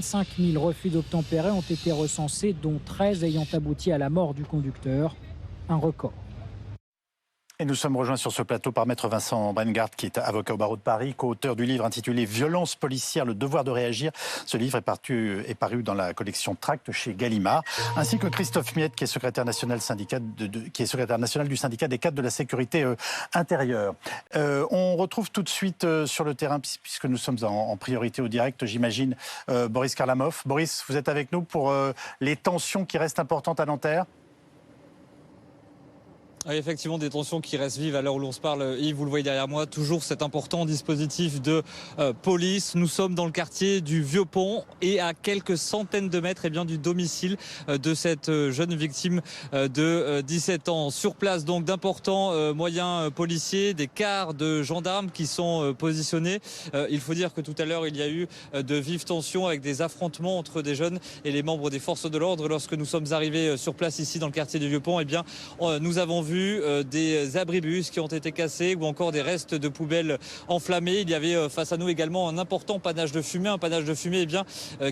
5 000 refus d'obtempérer ont été recensés, dont 13 ayant abouti à la mort du conducteur. Un record. Et nous sommes rejoints sur ce plateau par Maître Vincent Brengart, qui est avocat au barreau de Paris, co-auteur du livre intitulé Violences policières, le devoir de réagir. Ce livre est paru dans la collection Tract chez Gallimard, ainsi que Christophe Miette, qui est secrétaire national, du syndicat des cadres de la sécurité intérieure. On retrouve tout de suite sur le terrain, puisque nous sommes en priorité au direct, j'imagine, Boris Karlamov. Boris, vous êtes avec nous pour les tensions qui restent importantes à Nanterre. Oui, effectivement, des tensions qui restent vives à l'heure où l'on se parle. Yves, vous le voyez derrière moi, toujours cet important dispositif de police. Nous sommes dans le quartier du Vieux-Pont et à quelques centaines de mètres du domicile de cette jeune victime de 17 ans. Sur place, donc, d'importants moyens policiers, des cars de gendarmes qui sont positionnés. Il faut dire que tout à l'heure, il y a eu de vives tensions avec des affrontements entre des jeunes et les membres des forces de l'ordre. Lorsque nous sommes arrivés sur place ici dans le quartier du Vieux-Pont, nous avons vu des abribus qui ont été cassés ou encore des restes de poubelles enflammées. Il y avait face à nous également un important panache de fumée,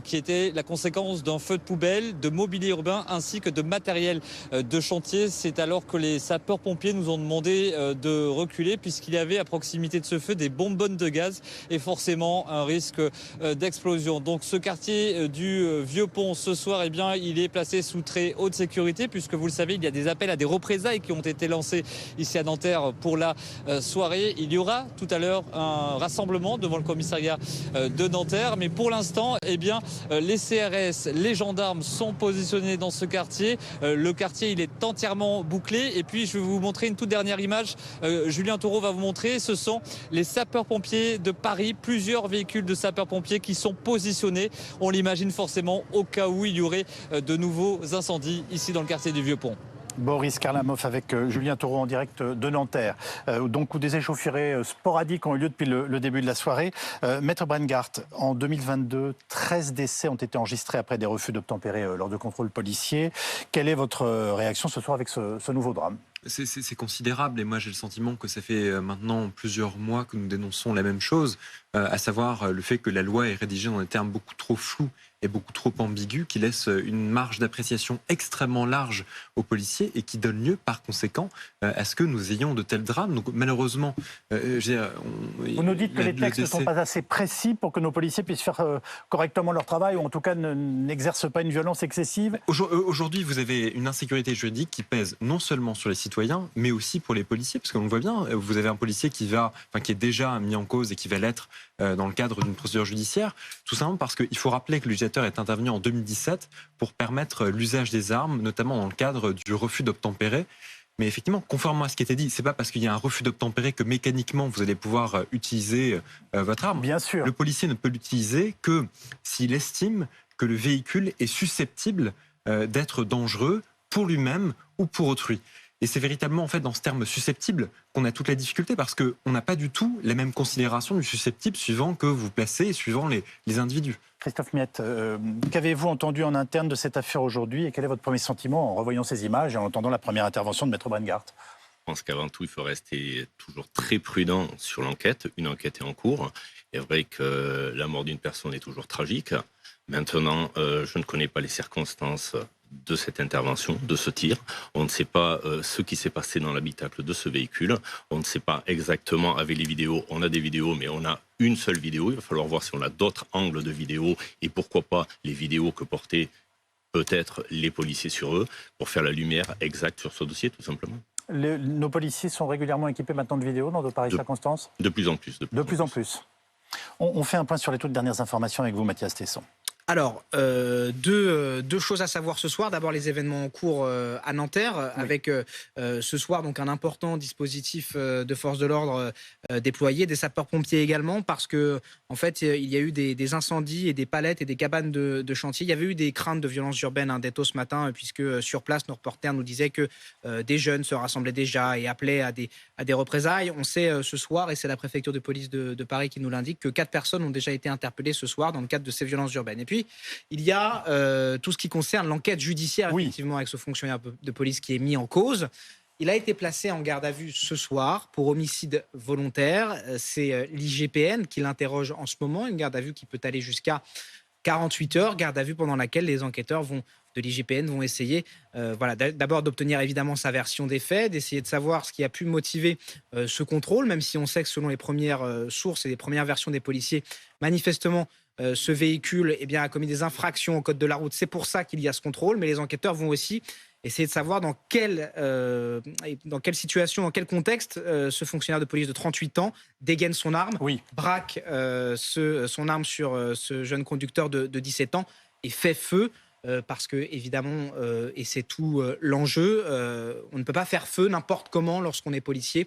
qui était la conséquence d'un feu de poubelle, de mobilier urbain ainsi que de matériel de chantier. C'est alors que les sapeurs-pompiers nous ont demandé de reculer puisqu'il y avait à proximité de ce feu des bonbonnes de gaz et forcément un risque d'explosion. Donc ce quartier du Vieux-Pont ce soir, il est placé sous très haute sécurité puisque vous le savez, il y a des appels à des représailles qui ont été lancés ici à Nanterre pour la soirée. Il y aura tout à l'heure un rassemblement devant le commissariat de Nanterre, mais pour l'instant, les CRS, les gendarmes sont positionnés dans ce quartier. Le quartier, il est entièrement bouclé. Et puis, je vais vous montrer une toute dernière image. Julien Taureau va vous montrer. Ce sont les sapeurs-pompiers de Paris, plusieurs véhicules de sapeurs-pompiers qui sont positionnés. On l'imagine forcément au cas où il y aurait de nouveaux incendies ici dans le quartier du Vieux-Pont. Boris Karlamov avec Julien Taureau en direct de Nanterre, donc où des échauffourées sporadiques ont eu lieu depuis le début de la soirée. Maître Brengart, en 2022, 13 décès ont été enregistrés après des refus d'obtempérer lors de contrôles policiers. Quelle est votre réaction ce soir avec ce nouveau drame ? C'est considérable et moi j'ai le sentiment que ça fait maintenant plusieurs mois que nous dénonçons la même chose, à savoir le fait que la loi est rédigée dans des termes beaucoup trop flous et beaucoup trop ambigus, qui laisse une marge d'appréciation extrêmement large aux policiers et qui donne lieu par conséquent à ce que nous ayons de tels drames. Donc malheureusement... Vous nous dites que les textes ne sont pas assez précis pour que nos policiers puissent faire correctement leur travail ou en tout cas n'exercent pas une violence excessive. Aujourd'hui, vous avez une insécurité juridique qui pèse non seulement sur les citoyens, mais aussi pour les policiers, parce qu'on le voit bien, vous avez un policier qui est déjà mis en cause et qui va l'être dans le cadre d'une procédure judiciaire, tout simplement parce qu'il faut rappeler que le législateur est intervenu en 2017 pour permettre l'usage des armes, notamment dans le cadre du refus d'obtempérer. Mais effectivement, conformément à ce qui était dit, c'est pas parce qu'il y a un refus d'obtempérer que mécaniquement vous allez pouvoir utiliser votre arme. Bien sûr. Le policier ne peut l'utiliser que s'il estime que le véhicule est susceptible d'être dangereux pour lui-même ou pour autrui. Et c'est véritablement en fait dans ce terme susceptible qu'on a toute la difficulté parce qu'on n'a pas du tout les mêmes considérations du susceptible suivant que vous placez et suivant les individus. Christophe Miette, qu'avez-vous entendu en interne de cette affaire aujourd'hui et quel est votre premier sentiment en revoyant ces images et en entendant la première intervention de Maître Brengart ? Je pense qu'avant tout, il faut rester toujours très prudent sur l'enquête. Une enquête est en cours. Il est vrai que la mort d'une personne est toujours tragique. Maintenant, je ne connais pas les circonstances de cette intervention, de ce tir. On ne sait pas ce qui s'est passé dans l'habitacle de ce véhicule. On ne sait pas exactement avec les vidéos. On a des vidéos, mais on a une seule vidéo. Il va falloir voir si on a d'autres angles de vidéos et pourquoi pas les vidéos que portaient peut-être les policiers sur eux pour faire la lumière exacte sur ce dossier, tout simplement. Nos policiers sont régulièrement équipés maintenant de vidéos dans de pareilles circonstances ? De plus en plus. De plus en plus. On fait un point sur les toutes dernières informations avec vous, Mathias Tesson. Alors, deux choses à savoir ce soir. D'abord, les événements en cours à Nanterre, avec ce soir donc un important dispositif de force de l'ordre déployé, des sapeurs-pompiers également, parce que en fait, il y a eu des incendies et des palettes et des cabanes de chantier. Il y avait eu des craintes de violences urbaines dès tôt ce matin, puisque sur place, nos reporters nous disaient que des jeunes se rassemblaient déjà et appelaient à des représailles. On sait ce soir, et c'est la préfecture de police de Paris qui nous l'indique, que 4 personnes ont déjà été interpellées ce soir dans le cadre de ces violences urbaines. Et puis, il y a tout ce qui concerne l'enquête judiciaire, effectivement, avec ce fonctionnaire de police qui est mis en cause. Il a été placé en garde à vue ce soir pour homicide volontaire. C'est l'IGPN qui l'interroge en ce moment, une garde à vue qui peut aller jusqu'à 48 heures, garde à vue pendant laquelle les enquêteurs de l'IGPN vont essayer d'abord d'obtenir évidemment sa version des faits, d'essayer de savoir ce qui a pu motiver ce contrôle, même si on sait que selon les premières sources et les premières versions des policiers, manifestement, ce véhicule a commis des infractions au code de la route. C'est pour ça qu'il y a ce contrôle, mais les enquêteurs vont aussi essayer de savoir dans quelle situation, dans quel contexte ce fonctionnaire de police de 38 ans dégaine son arme, braque son arme sur ce jeune conducteur de 17 ans et fait feu. Parce que, évidemment, et c'est tout l'enjeu, on ne peut pas faire feu n'importe comment lorsqu'on est policier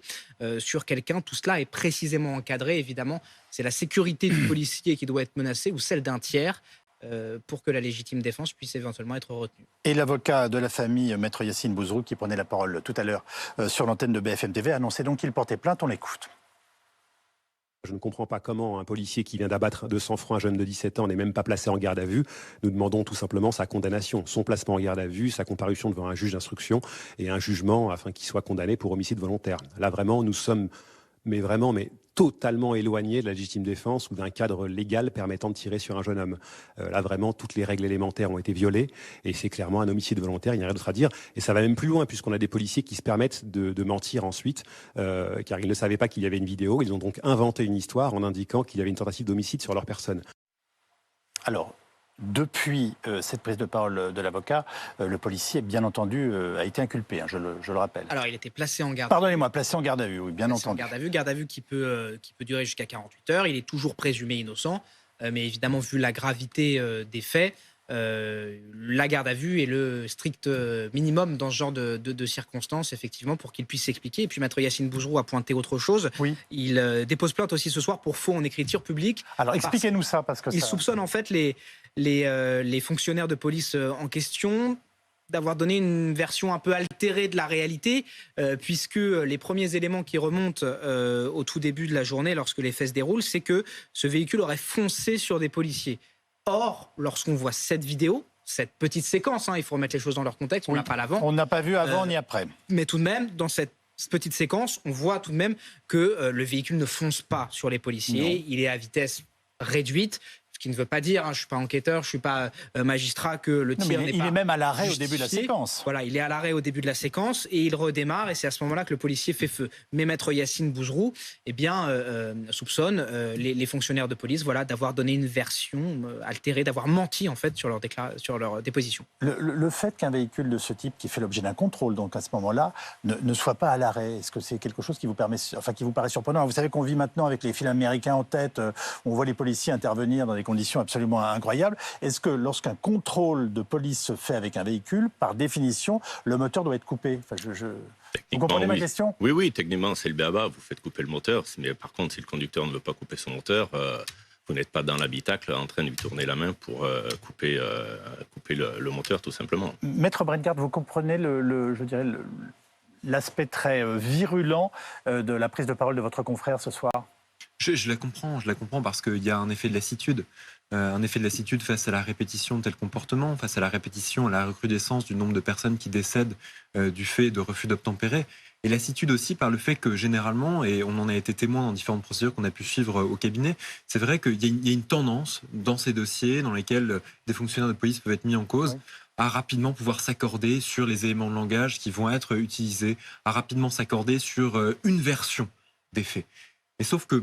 sur quelqu'un. Tout cela est précisément encadré, évidemment. C'est la sécurité du policier qui doit être menacée ou celle d'un tiers pour que la légitime défense puisse éventuellement être retenue. Et l'avocat de la famille, Maître Yacine Bouzrou, qui prenait la parole tout à l'heure sur l'antenne de BFM TV, a annoncé donc qu'il portait plainte. On l'écoute. Je ne comprends pas comment un policier qui vient d'abattre de sang-froid un jeune de 17 ans n'est même pas placé en garde à vue. Nous demandons tout simplement sa condamnation, son placement en garde à vue, sa comparution devant un juge d'instruction et un jugement afin qu'il soit condamné pour homicide volontaire. Là vraiment, nous sommes totalement éloignés de la légitime défense ou d'un cadre légal permettant de tirer sur un jeune homme. Là vraiment, toutes les règles élémentaires ont été violées et c'est clairement un homicide volontaire, il n'y a rien d'autre à dire. Et ça va même plus loin puisqu'on a des policiers qui se permettent de mentir ensuite car ils ne savaient pas qu'il y avait une vidéo. Ils ont donc inventé une histoire en indiquant qu'il y avait une tentative d'homicide sur leur personne. Alors, depuis cette prise de parole de l'avocat, le policier, bien entendu, a été inculpé, je le rappelle. Alors, il était placé en garde. Pardonnez-moi, placé en garde à vue, oui, bien entendu. Garde à vue qui peut durer jusqu'à 48 heures. Il est toujours présumé innocent, mais évidemment, vu la gravité des faits, la garde à vue est le strict minimum dans ce genre de circonstances, effectivement, pour qu'il puisse s'expliquer. Et puis, Maître Yacine Bouzrou a pointé autre chose. Oui. Il dépose plainte aussi ce soir pour faux en écriture publique. Alors, expliquez-nous ça, parce que il soupçonne en fait les fonctionnaires de police en question d'avoir donné une version un peu altérée de la réalité, puisque les premiers éléments qui remontent au tout début de la journée, lorsque les faits se déroulent, c'est que ce véhicule aurait foncé sur des policiers. Or, lorsqu'on voit cette vidéo, cette petite séquence, il faut remettre les choses dans leur contexte, on n'a pas l'avant. On n'a pas vu avant ni après. Mais tout de même, dans cette petite séquence, on voit tout de même que le véhicule ne fonce pas sur les policiers. Non. Il est à vitesse réduite. Ce qui ne veut pas dire, je ne suis pas enquêteur, je ne suis pas magistrat, que le tir n'est pas il est même à l'arrêt au début de la séquence. Voilà, il est à l'arrêt au début de la séquence et il redémarre et c'est à ce moment-là que le policier fait feu. Mais Maître Yacine Bouzrou soupçonne les fonctionnaires de police d'avoir donné une version altérée, d'avoir menti en fait sur leur déposition. Le fait qu'un véhicule de ce type qui fait l'objet d'un contrôle, donc à ce moment-là, ne soit pas à l'arrêt, est-ce que c'est quelque chose qui vous paraît surprenant? Vous savez qu'on vit maintenant avec les films américains en tête, on voit les policiers intervenir dans des conditions absolument incroyables. Est-ce que lorsqu'un contrôle de police se fait avec un véhicule, par définition, le moteur doit être coupé? Vous comprenez ma question? Oui, techniquement, c'est le b.a.-ba, vous faites couper le moteur. Mais par contre, si le conducteur ne veut pas couper son moteur, vous n'êtes pas dans l'habitacle en train de lui tourner la main pour couper le moteur, tout simplement. Maître Brenngard, vous comprenez l'aspect très virulent de la prise de parole de votre confrère ce soir? Je la comprends parce qu'il y a un effet de lassitude. Un effet de lassitude face à la répétition de tel comportement, face à la répétition, à la recrudescence du nombre de personnes qui décèdent du fait de refus d'obtempérer. Et lassitude aussi par le fait que généralement, et on en a été témoin dans différentes procédures qu'on a pu suivre au cabinet, c'est vrai qu'il y a une tendance dans ces dossiers dans lesquels des fonctionnaires de police peuvent être mis en cause, à rapidement pouvoir s'accorder sur les éléments de langage qui vont être utilisés, à rapidement s'accorder sur une version des faits. Mais sauf que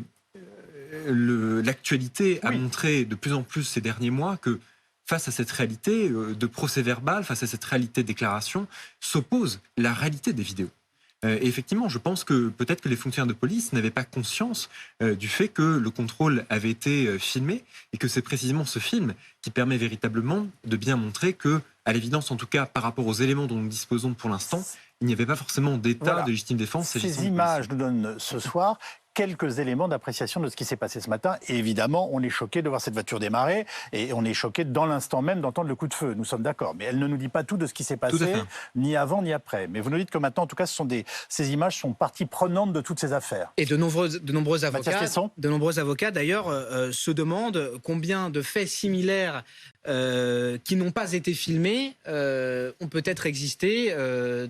l'actualité a montré de plus en plus ces derniers mois que face à cette réalité de procès-verbal, face à cette réalité de déclaration, s'oppose la réalité des vidéos. Et effectivement, je pense que peut-être que les fonctionnaires de police n'avaient pas conscience du fait que le contrôle avait été filmé et que c'est précisément ce film qui permet véritablement de bien montrer que, à l'évidence en tout cas par rapport aux éléments dont nous disposons pour l'instant, il n'y avait pas forcément d'état de légitime défense. Ces images nous donnent ce soir quelques éléments d'appréciation de ce qui s'est passé ce matin. Et évidemment, on est choqué de voir cette voiture démarrer et on est choqué dans l'instant même d'entendre le coup de feu. Nous sommes d'accord. Mais elle ne nous dit pas tout de ce qui s'est passé, ni avant ni après. Mais vous nous dites que maintenant, en tout cas, ces images sont partie prenante de toutes ces affaires. Et de nombreux avocats d'ailleurs, se demandent combien de faits similaires qui n'ont pas été filmés ont peut-être existé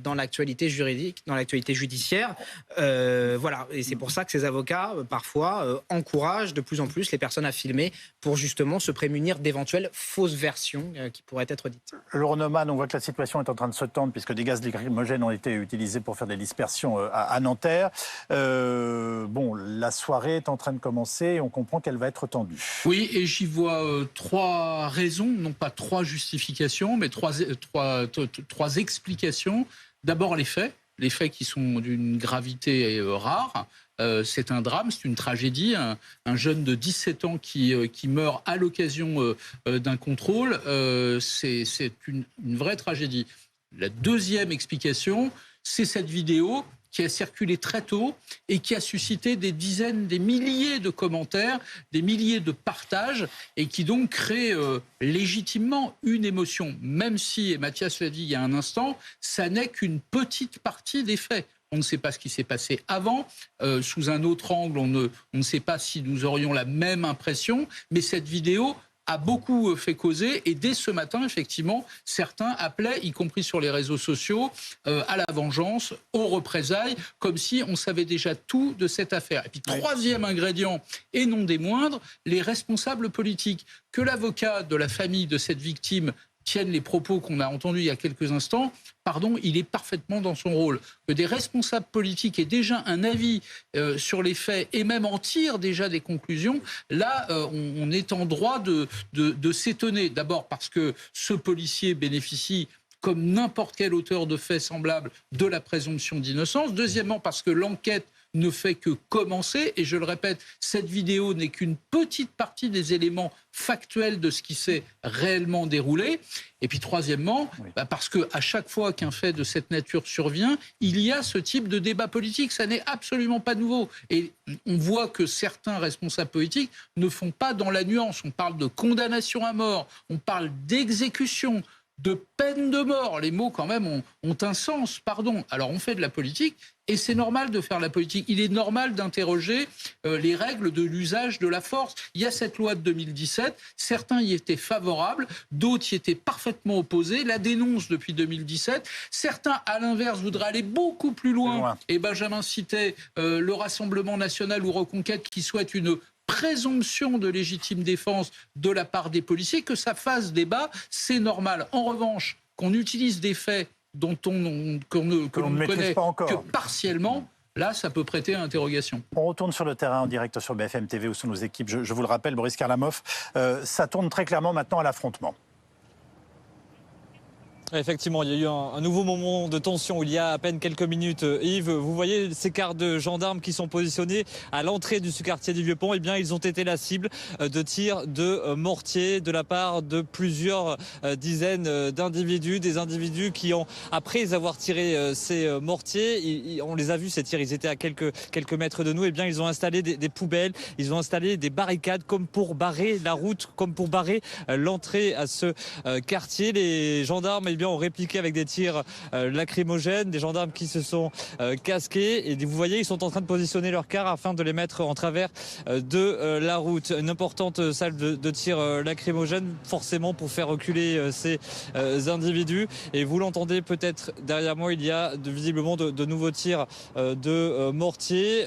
dans l'actualité juridique, dans l'actualité judiciaire. Et c'est pour ça que ces avocats avocats, parfois, encouragent de plus en plus les personnes à filmer pour justement se prémunir d'éventuelles fausses versions qui pourraient être dites. Laurent Neumann, on voit que la situation est en train de se tendre puisque des gaz lacrymogènes ont été utilisés pour faire des dispersions à Nanterre. La soirée est en train de commencer et on comprend qu'elle va être tendue. Oui, et j'y vois trois raisons, non pas trois justifications, mais trois explications. D'abord les faits qui sont d'une gravité rare. C'est un drame, c'est une tragédie. Un jeune de 17 ans qui meurt à l'occasion d'un contrôle, c'est une vraie tragédie. La deuxième explication, c'est cette vidéo qui a circulé très tôt et qui a suscité des dizaines, des milliers de commentaires, des milliers de partages et qui donc crée légitimement une émotion. Même si, et Mathias l'a dit il y a un instant, ça n'est qu'une petite partie des faits. On ne sait pas ce qui s'est passé avant. Sous un autre angle, on ne sait pas si nous aurions la même impression. Mais cette vidéo a beaucoup fait causer. Et dès ce matin, effectivement, certains appelaient, y compris sur les réseaux sociaux, à la vengeance, aux représailles, comme si on savait déjà tout de cette affaire. Et puis, troisième ingrédient, et non des moindres, les responsables politiques. Que l'avocat de la famille de cette victime tiennent les propos qu'on a entendus il y a quelques instants, il est parfaitement dans son rôle. Que des responsables politiques aient déjà un avis sur les faits et même en tirent déjà des conclusions, là, on est en droit de s'étonner. D'abord parce que ce policier bénéficie, comme n'importe quel auteur de faits semblables, de la présomption d'innocence. Deuxièmement, parce que l'enquête ne fait que commencer. Et je le répète, cette vidéo n'est qu'une petite partie des éléments factuels de ce qui s'est réellement déroulé. Et puis troisièmement, parce qu'à chaque fois qu'un fait de cette nature survient, il y a ce type de débat politique. Ça n'est absolument pas nouveau. Et on voit que certains responsables politiques ne font pas dans la nuance. On parle de condamnation à mort, on parle d'exécution, de peine de mort. Les mots, quand même, ont un sens, pardon. Alors, on fait de la politique, et c'est normal de faire de la politique. Il est normal d'interroger les règles de l'usage de la force. Il y a cette loi de 2017, certains y étaient favorables, d'autres y étaient parfaitement opposés, la dénoncent depuis 2017. Certains, à l'inverse, voudraient aller beaucoup plus loin. Et Benjamin citait le Rassemblement national ou Reconquête qui souhaite une présomption de légitime défense de la part des policiers, que ça fasse débat, c'est normal. En revanche, qu'on utilise des faits dont qu'on ne connaît que partiellement, là, ça peut prêter à interrogation. On retourne sur le terrain en direct sur BFM TV où sont nos équipes. Je vous le rappelle, Boris Karlamov, ça tourne très clairement maintenant à l'affrontement. Effectivement, il y a eu un nouveau moment de tension il y a à peine quelques minutes. Yves, vous voyez ces quarts de gendarmes qui sont positionnés à l'entrée du quartier du Vieux-Pont. Eh bien, ils ont été la cible de tirs de mortier de la part de plusieurs dizaines d'individus. Des individus qui ont, après avoir tiré ces mortiers, on les a vus, ces tirs, ils étaient à quelques mètres de nous. Eh bien, ils ont installé des poubelles, ils ont installé des barricades comme pour barrer la route, comme pour barrer l'entrée à ce quartier. Les gendarmes, ont répliqué avec des tirs lacrymogènes, des gendarmes qui se sont casqués, et vous voyez, ils sont en train de positionner leurs cars afin de les mettre en travers de la route. Une importante salle de tirs lacrymogènes, forcément pour faire reculer ces individus. Et vous l'entendez peut-être derrière moi, il y a visiblement de nouveaux tirs de mortier.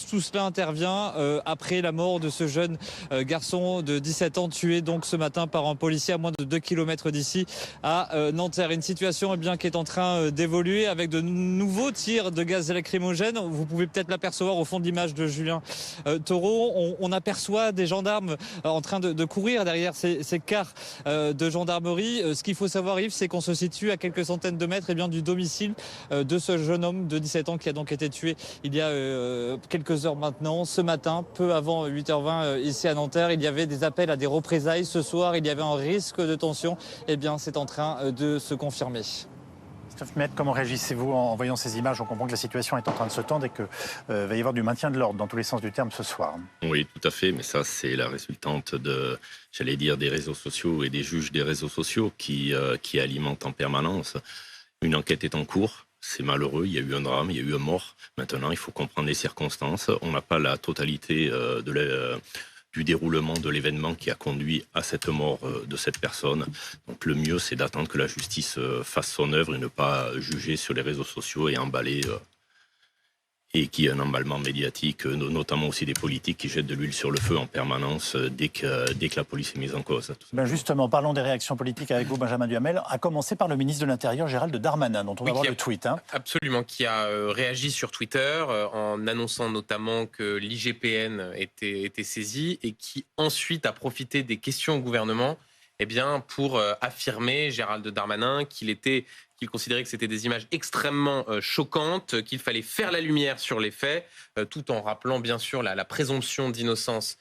Tout cela intervient après la mort de ce jeune garçon de 17 ans tué donc ce matin par un policier à moins de 2 km d'ici à Nanterre. Une situation qui est en train d'évoluer avec de nouveaux tirs de gaz lacrymogène. Vous pouvez peut-être l'apercevoir au fond de l'image de Julien Taureau. On aperçoit des gendarmes en train de courir derrière ces cars de gendarmerie. Ce qu'il faut savoir, Yves, c'est qu'on se situe à quelques centaines de mètres du domicile de ce jeune homme de 17 ans qui a donc été tué il y a quelques heures maintenant. Ce matin, peu avant 8h20 ici à Nanterre, il y avait des appels à des représailles. Ce soir, il y avait un risque de tension. C'est en train de se confirmer. Christophe Mette, comment réagissez-vous en voyant ces images? On comprend que la situation est en train de se tendre et qu'il va y avoir du maintien de l'ordre dans tous les sens du terme ce soir. Oui, tout à fait, mais ça c'est la résultante des réseaux sociaux et des juges des réseaux sociaux qui alimentent en permanence. Une enquête est en cours. C'est malheureux, il y a eu un drame, il y a eu un mort. Maintenant, il faut comprendre les circonstances. On n'a pas la totalité du déroulement de l'événement qui a conduit à cette mort de cette personne. Donc le mieux, c'est d'attendre que la justice fasse son œuvre et ne pas juger sur les réseaux sociaux et emballer et qu'il y a un emballement médiatique, notamment aussi des politiques qui jettent de l'huile sur le feu en permanence dès que la police est mise en cause. Justement, parlons des réactions politiques avec vous, Benjamin Duhamel, à commencer par le ministre de l'Intérieur, Gérald Darmanin, dont on va voir le tweet. Absolument, qui a réagi sur Twitter en annonçant notamment que l'IGPN était saisie et qui ensuite a profité des questions au gouvernement pour affirmer, Gérald Darmanin, qu'il considérait que c'était des images extrêmement choquantes, qu'il fallait faire la lumière sur les faits, tout en rappelant bien sûr la présomption d'innocence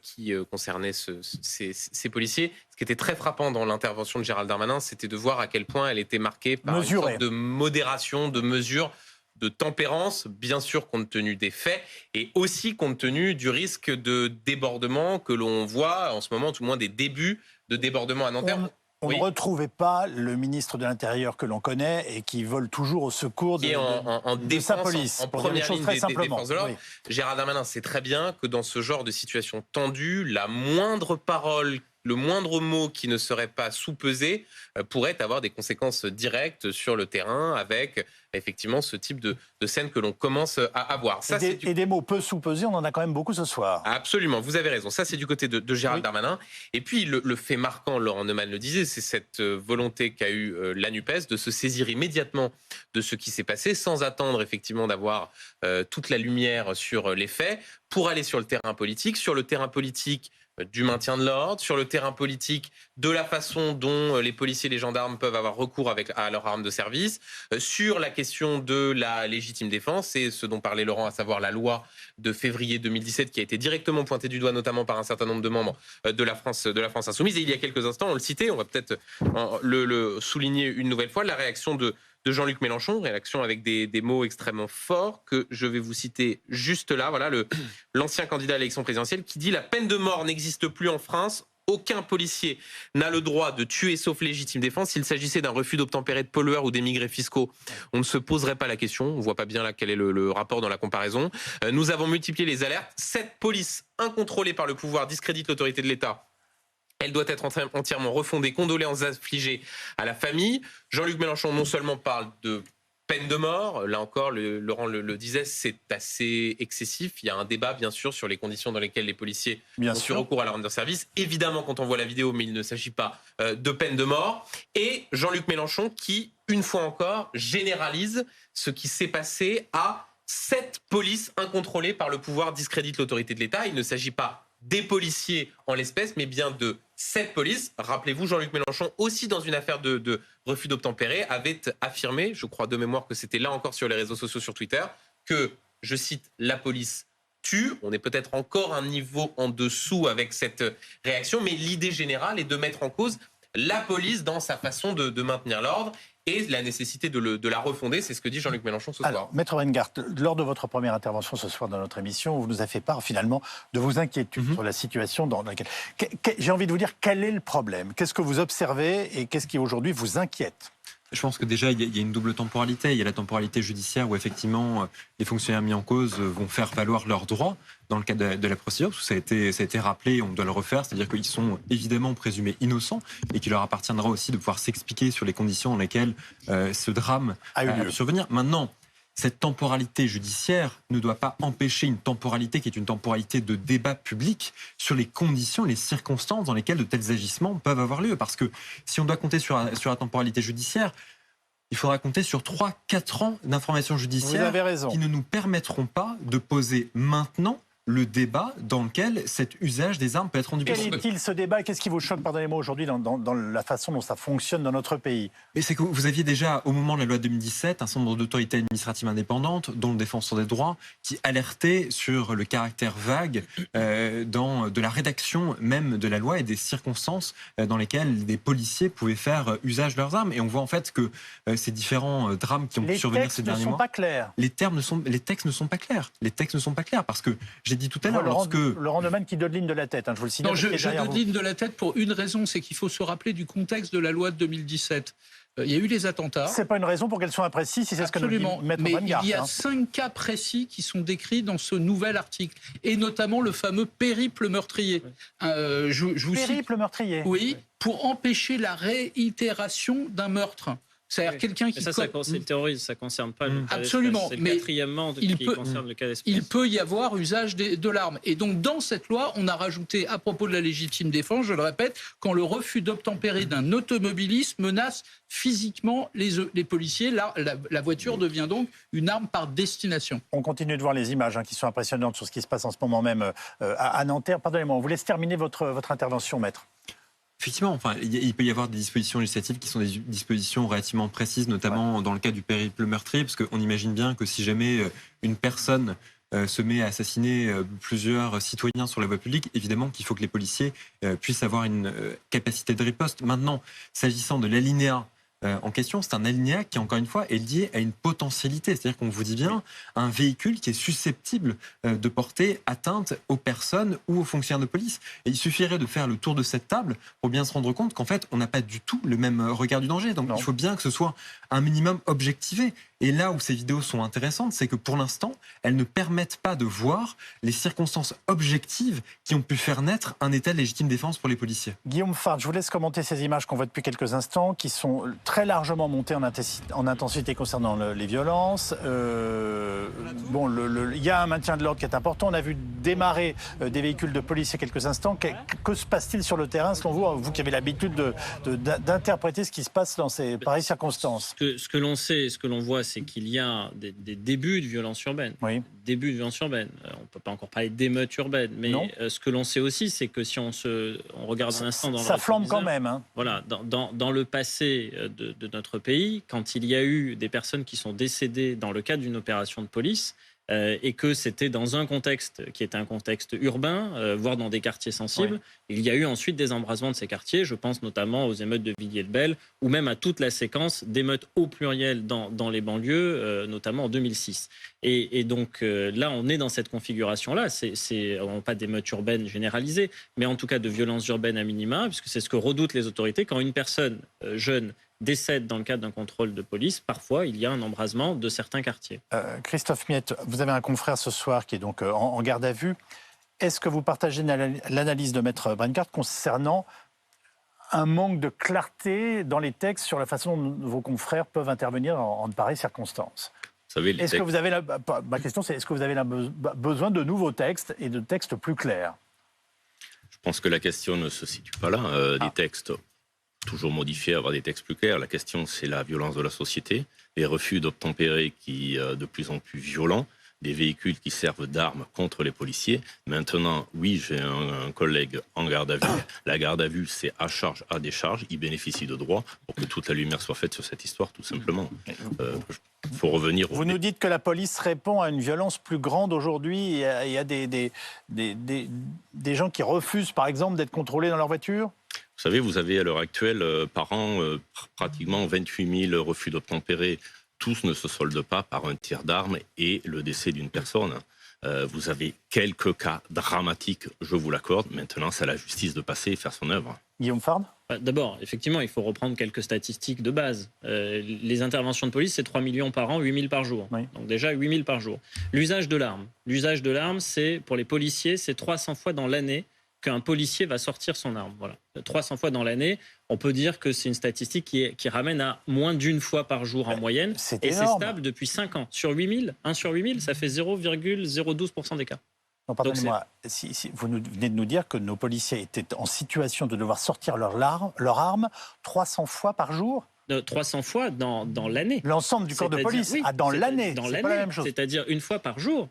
qui concernait ces policiers. Ce qui était très frappant dans l'intervention de Gérald Darmanin, c'était de voir à quel point elle était marquée par une sorte de modération, de mesure, de tempérance, bien sûr compte tenu des faits, et aussi compte tenu du risque de débordement que l'on voit en ce moment, tout au moins des débuts de débordement à Nanterre. On ne retrouvait pas le ministre de l'Intérieur que l'on connaît et qui vole toujours au secours de sa police. En première ligne des forces de l'ordre. Gérald Darmanin sait très bien que dans ce genre de situation tendue, la moindre parole, le moindre mot qui ne serait pas sous-pesé pourrait avoir des conséquences directes sur le terrain avec effectivement ce type de scène que l'on commence à avoir. Et des mots peu sous-pesés, on en a quand même beaucoup ce soir. Absolument, vous avez raison. Ça, c'est du côté de Gérald Darmanin. Et puis, le fait marquant, Laurent Neumann le disait, c'est cette volonté qu'a eue la NUPES de se saisir immédiatement de ce qui s'est passé sans attendre effectivement d'avoir toute la lumière sur les faits pour aller sur le terrain politique. Sur le terrain politique du maintien de l'ordre, sur le terrain politique de la façon dont les policiers et les gendarmes peuvent avoir recours à leurs armes de service, sur la question de la légitime défense, et ce dont parlait Laurent, à savoir la loi de février 2017 qui a été directement pointée du doigt, notamment par un certain nombre de membres de la France insoumise. Et il y a quelques instants, on le citait, on va peut-être le souligner une nouvelle fois, la réaction de Jean-Luc Mélenchon, réaction avec des mots extrêmement forts que je vais vous citer juste là. Voilà l'ancien candidat à l'élection présidentielle qui dit « La peine de mort n'existe plus en France. Aucun policier n'a le droit de tuer sauf légitime défense. S'il s'agissait d'un refus d'obtempérer de pollueurs ou d'émigrés fiscaux, on ne se poserait pas la question. On ne voit pas bien là quel est le rapport dans la comparaison. Nous avons multiplié les alertes. Cette police incontrôlée par le pouvoir discrédite l'autorité de l'État. Elle doit être entièrement refondée. Condoléances affligées à la famille. » Jean-Luc Mélenchon non seulement parle de peine de mort, là encore, Laurent le disait, c'est assez excessif. Il y a un débat, bien sûr, sur les conditions dans lesquelles les policiers ont eu recours à leur arme de service. Évidemment, quand on voit la vidéo, mais il ne s'agit pas de peine de mort. Et Jean-Luc Mélenchon qui, une fois encore, généralise ce qui s'est passé à cette police incontrôlée par le pouvoir discrédite l'autorité de l'État. Il ne s'agit pas des policiers en l'espèce, mais bien de cette police. Rappelez-vous, Jean-Luc Mélenchon, aussi dans une affaire de refus d'obtempérer, avait affirmé, je crois de mémoire que c'était là encore sur les réseaux sociaux, sur Twitter, que, je cite, la police tue. On est peut-être encore un niveau en dessous avec cette réaction, mais l'idée générale est de mettre en cause la police dans sa façon de maintenir l'ordre et la nécessité de la refonder. C'est ce que dit Jean-Luc Mélenchon ce soir. Alors, Maître Weingart, lors de votre première intervention ce soir dans notre émission, vous nous avez fait part finalement de vos inquiétudes sur la situation dans laquelle... J'ai envie de vous dire, quel est le problème? Qu'est-ce que vous observez et qu'est-ce qui aujourd'hui vous inquiète? Je pense que déjà, il y a une double temporalité. Il y a la temporalité judiciaire où effectivement les fonctionnaires mis en cause vont faire valoir leurs droits dans le cadre de la procédure, parce que ça a été rappelé, on doit le refaire, c'est-à-dire qu'ils sont évidemment présumés innocents et qu'il leur appartiendra aussi de pouvoir s'expliquer sur les conditions dans lesquelles ce drame a pu survenir. Maintenant, cette temporalité judiciaire ne doit pas empêcher une temporalité qui est une temporalité de débat public sur les conditions, les circonstances dans lesquelles de tels agissements peuvent avoir lieu. Parce que si on doit compter sur la temporalité judiciaire, il faudra compter sur 3-4 ans d'informations judiciaires qui ne nous permettront pas de poser maintenant le débat dans lequel cet usage des armes peut être rendu possible. Quel est-il ce débat? Qu'est-ce qui vous choque, pardonnez-moi, aujourd'hui dans la façon dont ça fonctionne dans notre pays? Et c'est que vous aviez déjà, au moment de la loi 2017, un certain nombre d'autorités administratives indépendantes, dont le Défenseur des droits, qui alertaient sur le caractère vague de la rédaction même de la loi et des circonstances dans lesquelles des policiers pouvaient faire usage de leurs armes. Et on voit en fait que ces différents drames qui ont pu survenir ces derniers mois... Les textes ne sont pas clairs. Les textes ne sont pas clairs parce que j'ai dit tout à l'heure, Laurent Neumann qui donne ligne de la tête, je vous le signale. Non, je donne ligne de la tête pour une raison, c'est qu'il faut se rappeler du contexte de la loi de 2017. Il y a eu les attentats. C'est pas une raison pour qu'elle soit imprécise, si c'est ce que nous dit Maître Weingart. Mais il y a 5 cas précis qui sont décrits dans ce nouvel article, et notamment le fameux périple meurtrier. Périple meurtrier. Oui, pour empêcher la réitération d'un meurtre. C'est-à-dire quelqu'un qui... Ça, c'est le terrorisme, ça ne concerne pas le cas Absolument. d'espèce. C'est mais le quatrièmement qui concerne le cas d'espèce. Il peut y avoir usage de l'arme. Et donc, dans cette loi, on a rajouté, à propos de la légitime défense, je le répète, quand le refus d'obtempérer d'un automobiliste menace physiquement les policiers, la voiture devient donc une arme par destination. On continue de voir les images qui sont impressionnantes sur ce qui se passe en ce moment même à Nanterre. Pardonnez-moi, on vous laisse terminer votre intervention, maître. Effectivement, il peut y avoir des dispositions législatives qui sont des dispositions relativement précises, notamment dans le cas du périple meurtrier, parce qu'on imagine bien que si jamais une personne se met à assassiner plusieurs citoyens sur la voie publique, évidemment qu'il faut que les policiers puissent avoir une capacité de riposte. Maintenant, s'agissant de l'alinéa en question, c'est un alinéa qui, encore une fois, est lié à une potentialité. C'est-à-dire qu'on vous dit bien un véhicule qui est susceptible de porter atteinte aux personnes ou aux fonctionnaires de police. Et il suffirait de faire le tour de cette table pour bien se rendre compte qu'en fait, on n'a pas du tout le même regard du danger. Donc il faut bien que ce soit un minimum objectivé. Et là où ces vidéos sont intéressantes, c'est que pour l'instant, elles ne permettent pas de voir les circonstances objectives qui ont pu faire naître un état de légitime défense pour les policiers. Guillaume Fard, je vous laisse commenter ces images qu'on voit depuis quelques instants, qui sont très largement montées en intensité concernant les violences. Il y a un maintien de l'ordre qui est important. On a vu démarrer des véhicules de police il y a quelques instants. Que se passe-t-il sur le terrain, selon vous, vous qui avez l'habitude d'interpréter ce qui se passe dans ces pareilles circonstances? Ce que l'on sait, ce que l'on voit, c'est qu'il y a des débuts de violence urbaine. Oui. Début de violence urbaine. On ne peut pas encore parler d'émeute urbaine, mais ce que l'on sait aussi, c'est que si on regarde un instant dans ça flambe quand même. Voilà, dans le passé de notre pays, quand il y a eu des personnes qui sont décédées dans le cadre d'une opération de police, et que c'était dans un contexte qui était un contexte urbain, voire dans des quartiers sensibles. Ouais. Il y a eu ensuite des embrasements de ces quartiers. Je pense notamment aux émeutes de Villiers-le-Bel ou même à toute la séquence d'émeutes au pluriel dans les banlieues, notamment en 2006. Et donc là, on est dans cette configuration-là. On pas d'émeutes urbaines généralisées, mais en tout cas de violences urbaines à minima, puisque c'est ce que redoutent les autorités. Quand une personne jeune décède dans le cadre d'un contrôle de police, parfois il y a un embrasement de certains quartiers. Christophe Miette, vous avez un confrère ce soir qui est donc en garde à vue. Est-ce que vous partagez l'analyse de Maître Brengart concernant un manque de clarté dans les textes sur la façon dont vos confrères peuvent intervenir en de pareilles circonstances? Ma question c'est, est-ce que vous avez besoin de nouveaux textes et de textes plus clairs? Je pense que la question ne se situe pas là. Des textes toujours modifier, avoir des textes plus clairs. La question, c'est la violence de la société, les refus d'obtempérer qui de plus en plus violents, des véhicules qui servent d'armes contre les policiers. Maintenant, oui, j'ai un collègue en garde à vue. La garde à vue, c'est à charge, à décharge. Il bénéficie de droits pour que toute la lumière soit faite sur cette histoire, tout simplement. Il faut revenir. Vous nous dites que la police répond à une violence plus grande aujourd'hui. Il y a des gens qui refusent, par exemple, d'être contrôlés dans leur voiture? Vous savez, vous avez à l'heure actuelle, par an, pratiquement 28 000 refus d'obtempérer. Tous ne se soldent pas par un tir d'arme et le décès d'une personne. Vous avez quelques cas dramatiques, je vous l'accorde. Maintenant, c'est à la justice de passer et faire son œuvre. Guillaume Fard ? D'abord, effectivement, il faut reprendre quelques statistiques de base. Les interventions de police, c'est 3 millions par an, 8 000 par jour. Oui. Donc déjà, 8 000 par jour. L'usage de l'arme, c'est pour les policiers, c'est 300 fois dans l'année qu'un policier va sortir son arme. Voilà. 300 fois dans l'année, on peut dire que c'est une statistique qui ramène à moins d'une fois par jour en moyenne. C'est et c'est stable depuis 5 ans. Sur 8 000, 1 sur 8 000, ça fait 0,012% des cas. Non, pardonnez-moi, vous venez de nous dire que nos policiers étaient en situation de devoir sortir leur arme 300 fois par jour ? 300 fois dans l'année. L'ensemble du corps de police, oui, dans l'année, c'est pas la même chose. C'est-à-dire une fois par jour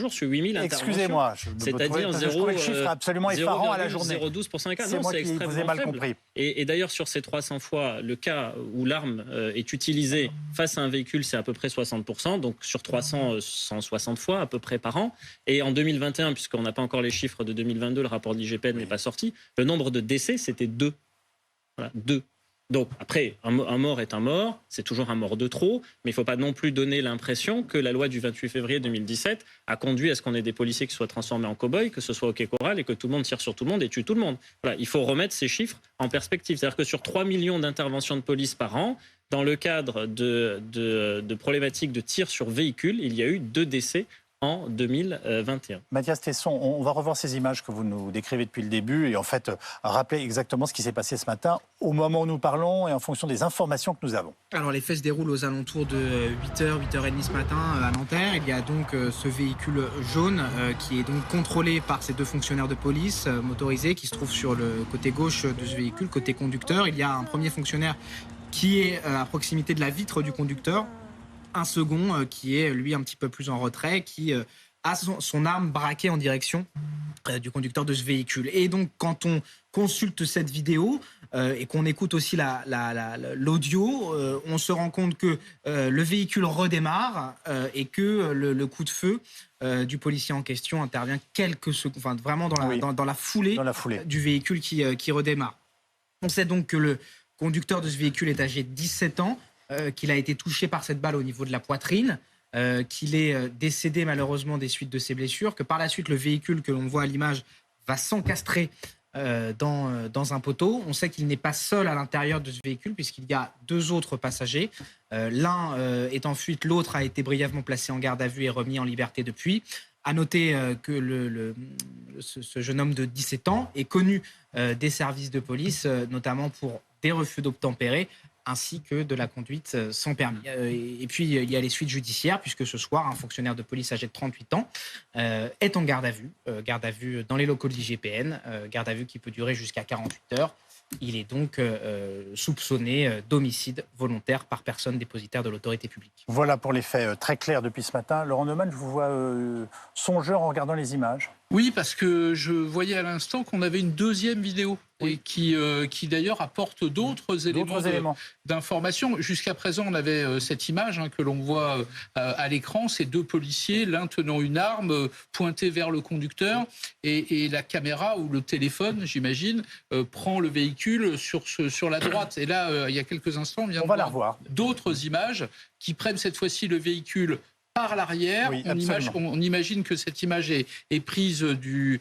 sur 8 000 interventions. Excusez-moi, c'est-à-dire je trouvais le chiffre absolument effarant à la journée. 0,012% des cas. C'est non, moi c'est qui extrêmement vous ai mal faible. compris. Et d'ailleurs, sur ces 300 fois, le cas où l'arme est utilisée face à un véhicule, c'est à peu près 60%. Donc sur 300, 160 fois à peu près par an. Et en 2021, puisqu'on n'a pas encore les chiffres de 2022, le rapport de l'IGPN n'est pas sorti, le nombre de décès, c'était 2. Voilà, 2. Donc après, un mort est un mort, c'est toujours un mort de trop, mais il ne faut pas non plus donner l'impression que la loi du 28 février 2017 a conduit à ce qu'on ait des policiers qui soient transformés en cow-boys, que ce soit au quai Coral et que tout le monde tire sur tout le monde et tue tout le monde. Voilà, il faut remettre ces chiffres en perspective. C'est-à-dire que sur 3 millions d'interventions de police par an, dans le cadre de problématiques de tir sur véhicule, il y a eu 2 décès en 2021. Mathias Tesson, on va revoir ces images que vous nous décrivez depuis le début et en fait rappeler exactement ce qui s'est passé ce matin au moment où nous parlons et en fonction des informations que nous avons. Alors les faits se déroulent aux alentours de 8h, 8h30 ce matin à Nanterre. Il y a donc ce véhicule jaune qui est donc contrôlé par ces 2 fonctionnaires de police motorisés qui se trouvent sur le côté gauche de ce véhicule, côté conducteur. Il y a un premier fonctionnaire qui est à proximité de la vitre du conducteur. Un second qui est, lui, un petit peu plus en retrait, qui a son arme braquée en direction du conducteur de ce véhicule. Et donc, quand on consulte cette vidéo et qu'on écoute aussi l'audio, on se rend compte que le véhicule redémarre et que le coup de feu du policier en question intervient quelques secondes, enfin, vraiment dans la foulée du véhicule qui redémarre. On sait donc que le conducteur de ce véhicule est âgé de 17 ans, qu'il a été touché par cette balle au niveau de la poitrine, qu'il est décédé malheureusement des suites de ses blessures, que par la suite le véhicule que l'on voit à l'image va s'encastrer dans un poteau. On sait qu'il n'est pas seul à l'intérieur de ce véhicule puisqu'il y a 2 autres passagers. L'un est en fuite, l'autre a été brièvement placé en garde à vue et remis en liberté depuis. À noter que ce jeune homme de 17 ans est connu des services de police, notamment pour des refus d'obtempérer, ainsi que de la conduite sans permis. Et puis, il y a les suites judiciaires, puisque ce soir, un fonctionnaire de police âgé de 38 ans est en garde à vue dans les locaux de l'IGPN, garde à vue qui peut durer jusqu'à 48 heures. Il est donc soupçonné d'homicide volontaire par personne dépositaire de l'autorité publique. Voilà pour les faits très clairs depuis ce matin. Laurent Neumann, je vous vois songeur en regardant les images. Oui, parce que je voyais à l'instant qu'on avait une 2e vidéo et qui d'ailleurs apporte d'autres éléments d'information. Jusqu'à présent, on avait cette image que l'on voit à l'écran, ces 2 policiers, l'un tenant une arme pointée vers le conducteur et la caméra ou le téléphone, j'imagine, prend le véhicule sur la droite. Et là, il y a quelques instants, on va la revoir. D'autres images qui prennent cette fois-ci le véhicule par l'arrière. Oui, on imagine que cette image est prise d'une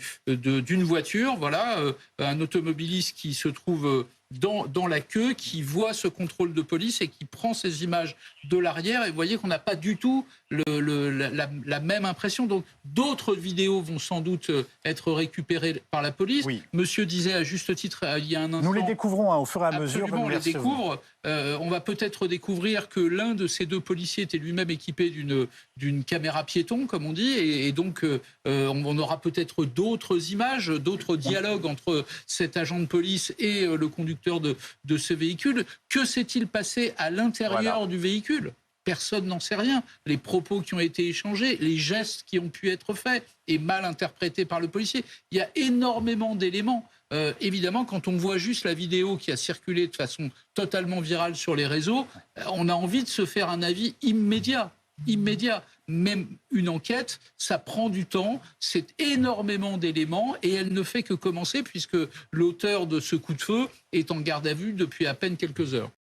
voiture. Voilà, un automobiliste qui se trouve dans la queue, qui voit ce contrôle de police et qui prend ces images de l'arrière. Et vous voyez qu'on n'a pas du tout la même impression. Donc d'autres vidéos vont sans doute être récupérées par la police. Oui. Monsieur disait à juste titre il y a un instant... Nous les découvrons au fur et à mesure. Absolument, on les découvre. On va peut-être découvrir que l'un de ces 2 policiers était lui-même équipé d'une caméra piéton, comme on dit, et donc on aura peut-être d'autres images, d'autres dialogues entre cet agent de police et le conducteur de ce véhicule. Que s'est-il passé à l'intérieur du véhicule ? Personne n'en sait rien. Les propos qui ont été échangés, les gestes qui ont pu être faits et mal interprétés par le policier. Il y a énormément d'éléments. Évidemment, quand on voit juste la vidéo qui a circulé de façon totalement virale sur les réseaux, on a envie de se faire un avis immédiat. Même une enquête, ça prend du temps, c'est énormément d'éléments et elle ne fait que commencer puisque l'auteur de ce coup de feu est en garde à vue depuis à peine quelques heures.